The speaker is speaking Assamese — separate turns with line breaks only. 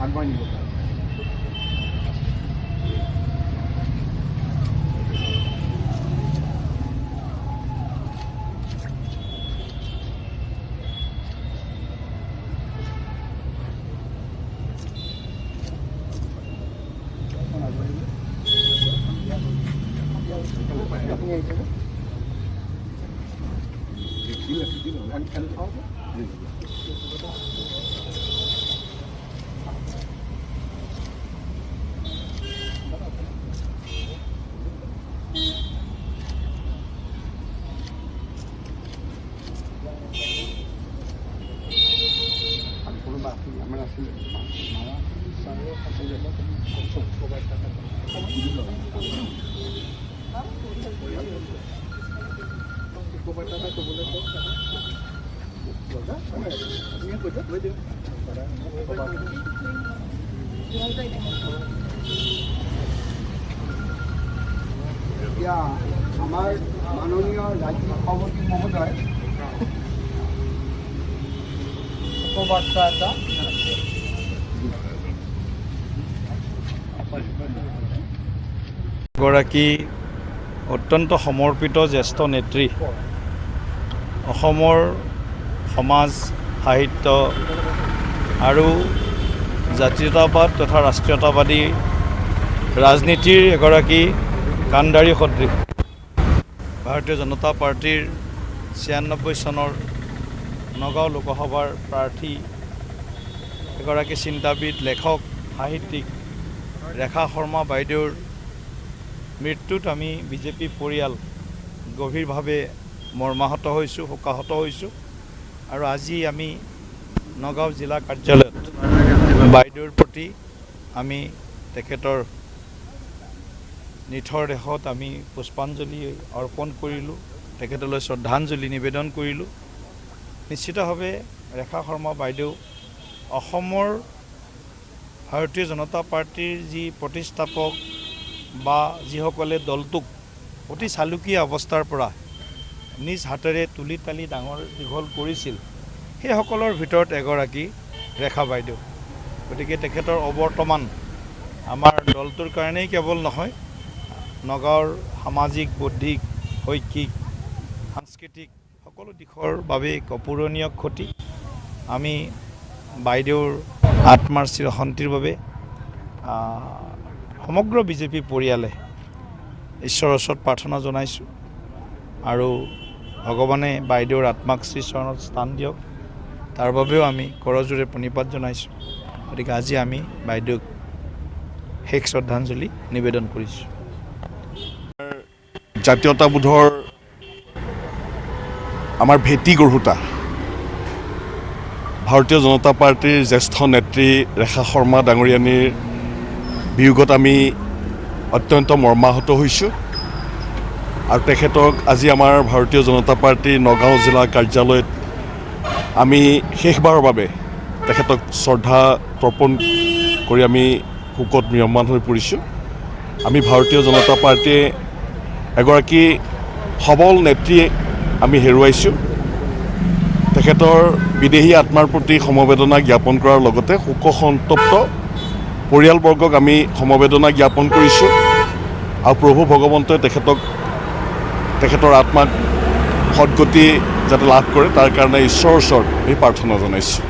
আগুৱাই নিব পাৰে। এতিয়া আমাৰ মাননীয় ৰাজ্য সভাপতি মহোদয় উপবাৰ্তা এটা
এগৰাকী অত্যন্ত সমৰ্পিত জ্যেষ্ঠ নেত্ৰী, অসমৰ সমাজ সাহিত্য আৰু জাতীয়তাবাদ তথা ৰাষ্ট্ৰীয়তাবাদী ৰাজনীতিৰ এগৰাকী কাণ্ডাৰী সদৃশ। ভাৰতীয় জনতা পাৰ্টীৰ ৯৬ চনৰ নগাঁও লোকসভাৰ প্ৰাৰ্থী এগৰাকী চিন্তাবিদ, লেখক, সাহিত্যিক ৰেখা শৰ্মা বাইদেউৰ মৃত্যুত আমি বিজেপি পৰিয়াল গভীৰভাৱে মৰ্মাহত হৈছোঁ, শোকাহত হৈছোঁ। আৰু আজি আমি নগাঁও জিলা কাৰ্যালয়ত বাইদেউৰ প্ৰতি আমি তেখেতৰ নিথৰ দেহত আমি পুষ্পাঞ্জলি অৰ্পণ কৰিলোঁ, তেখেতলৈ শ্ৰদ্ধাঞ্জলি নিবেদন কৰিলোঁ। নিশ্চিতভাৱে ৰেখা শৰ্মা বাইদেউ অসমৰ ভাৰতীয় জনতা পাৰ্টীৰ যি প্ৰতিষ্ঠাপক বা যিসকলে দলটোক অতি চালুকীয়া অৱস্থাৰ পৰা নিজ হাতেৰে তুলি তালি ডাঙৰ দীঘল কৰিছিল, সেইসকলৰ ভিতৰত এগৰাকী ৰেখা বাইদেউ। গতিকে তেখেতৰ অৱৰ্তমান আমাৰ দলটোৰ কাৰণেই কেৱল নহয়, নগাঁৱৰ সামাজিক, বৌদ্ধিক, শৈক্ষিক, সাংস্কৃতিক সকলো দিশৰ বাবে এক অপূৰণীয় ক্ষতি। আমি বাইদেউৰ আত্মাৰ চিৰশান্তিৰ বাবে সমগ্ৰ বিজেপি পৰিয়ালে ঈশ্বৰৰ ওচৰত প্ৰাৰ্থনা জনাইছোঁ আৰু ভগৱানে বাইদেউৰ আত্মাক শ্ৰীচৰণত স্থান দিয়ক, তাৰ বাবেও আমি কৰজোৰে প্ৰণিপাত জনাইছোঁ। গতিকে আজি আমি বাইদেউক শেষ শ্ৰদ্ধাঞ্জলি নিবেদন কৰিছোঁ।
জাতীয়তাবোধৰ আমাৰ ভেটি গঢ়োতা ভাৰতীয় জনতা পাৰ্টীৰ জ্যেষ্ঠ নেত্ৰী ৰেখা শৰ্মা ডাঙৰীয়ানীৰ বিয়োগত আমি অত্যন্ত মৰ্মাহত হৈছোঁ আৰু তেখেতক আজি আমাৰ ভাৰতীয় জনতা পাৰ্টীৰ নগাঁও জিলা কাৰ্যালয়ত আমি শেষবাৰৰ বাবে তেখেতক শ্ৰদ্ধা তৰ্পণ কৰি আমি শোকত ম্ৰিয়মান হৈ পৰিছোঁ। আমি ভাৰতীয় জনতা পাৰ্টীয়ে এগৰাকী সবল নেত্ৰী আমি হেৰুৱাইছোঁ। তেখেতৰ বিদেহী আত্মাৰ প্ৰতি সমবেদনা জ্ঞাপন কৰাৰ লগতে শোকসন্তপ্ত পৰিয়ালবৰ্গক আমি সমবেদনা জ্ঞাপন কৰিছোঁ আৰু প্ৰভু ভগৱন্তই তেখেতৰ আত্মাক সদগতি যাতে লাভ কৰে তাৰ কাৰণে ঈশ্বৰৰ ওচৰত আমি প্ৰাৰ্থনা জনাইছোঁ।